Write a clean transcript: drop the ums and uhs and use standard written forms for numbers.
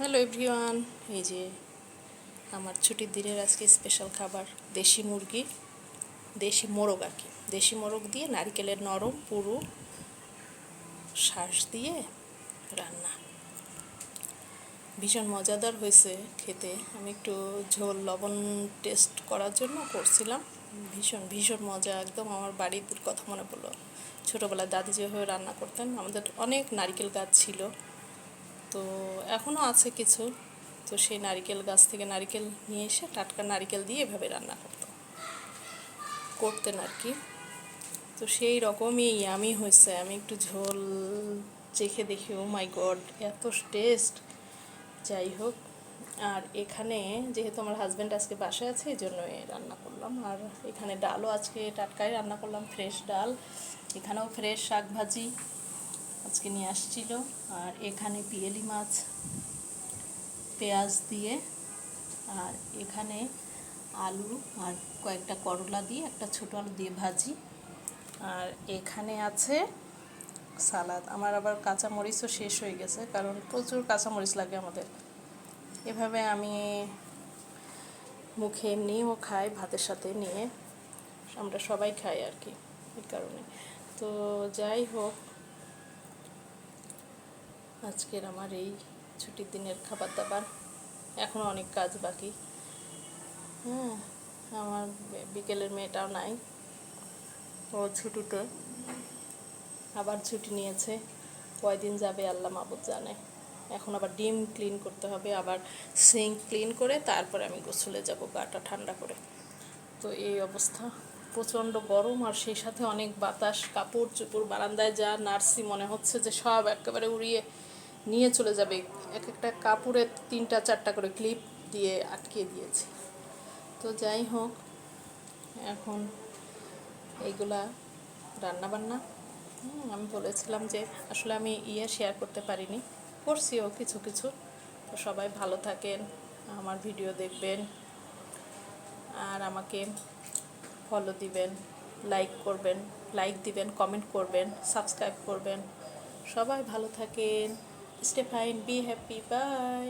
Hello everyone, এই যে আমার ছুটির দিনের আজকে স্পেশাল খাবার দেশি মুরগি, দেশি মোরগ আর কি, দেশি মোরগ দিয়ে নারকেলের নরম পুরো শাঁস দিয়ে রান্না। ভীষণ মজাদার হয়েছে খেতে। আমি একটু ঝোল লবণ টেস্ট করার জন্য করছিলাম। ভীষণ ভীষণ মজা, একদম আমার বাড়ির কথা মনে পড়লো। ছোটোবেলায় দাদি যেভাবে রান্না করতেন, আমাদের অনেক নারকেল গাছ ছিল, তো এখনও আছে কিছু। তো সেই নারকেল গাছ থেকে নারকেল নিয়ে এসে টাটকা নারকেল দিয়ে এভাবে রান্না করতেন আর কি। তো সেই রকমই ইয়ামি হয়েছে। আমি একটু ঝোল চেখে দেখি, ও মাই গড, এত টেস্ট! যাই হোক, আর এখানে যেহেতু আমার হাজব্যান্ড আজকে বাসায় আছে, এই জন্য রান্না করলাম। আর এখানে ডালও আজকে টাটকাই রান্না করলাম, ফ্রেশ ডাল। এখানেও ফ্রেশ শাক ভাজি আজকে নিয়ে আসছিল। আর এখানে পিয়েলি মাছ পেঁয়াজ দিয়ে, আর এখানে আলু আর কয়েকটা করলা দিয়ে, একটা ছোটো আলু দিয়ে ভাজি। আর এখানে আছে সালাদ। আমার আবার কাঁচামরিচও শেষ হয়ে গেছে, কারণ প্রচুর কাঁচামরিচ লাগে আমাদের। এভাবে আমি মুখে এমনিও খাই, ভাতের সাথে নিয়ে আমরা সবাই খাই আর কি, এই কারণে। তো যাই হোক, আজকের আমার এই ছুটির দিনের খাবার দাবার। এখনও অনেক কাজ বাকি। আমার বিকেলের মেয়েটাও নাই, ও ছুটিতে, আবার ছুটি নিয়েছে। কয়দিন যাবে আল্লাহ মাবুদ জানে। এখন আবার ডিম ক্লিন করতে হবে, আবার সিঙ্ক ক্লিন করে তারপরে আমি গোসলে যাব গাটা ঠান্ডা করে। তো এই অবস্থা, প্রচণ্ড গরম, আর সেই সাথে অনেক বাতাস। কাপড় চোপড় বারান্দায় যা নাড়ছি, মনে হচ্ছে যে সব একেবারে উড়িয়ে নিয়ে চলে যাবে। এক একটা কাপড়ে 3-4টা করে ক্লিপ দিয়ে আটকে দিয়েছি। তো যাই হোক, এখন এইগুলা রান্নাবান্না। আমি বলেছিলাম যে আসলে আমি শেয়ার করতে পারিনি, করছিও কিছু কিছু। তো সবাই ভালো থাকেন, আমার ভিডিও দেখবেন, আর আমাকে ফলো দিবেন, লাইক দিবেন, কমেন্ট করবেন, সাবস্ক্রাইব করবেন। সবাই ভালো থাকেন, stay fine, be happy, by.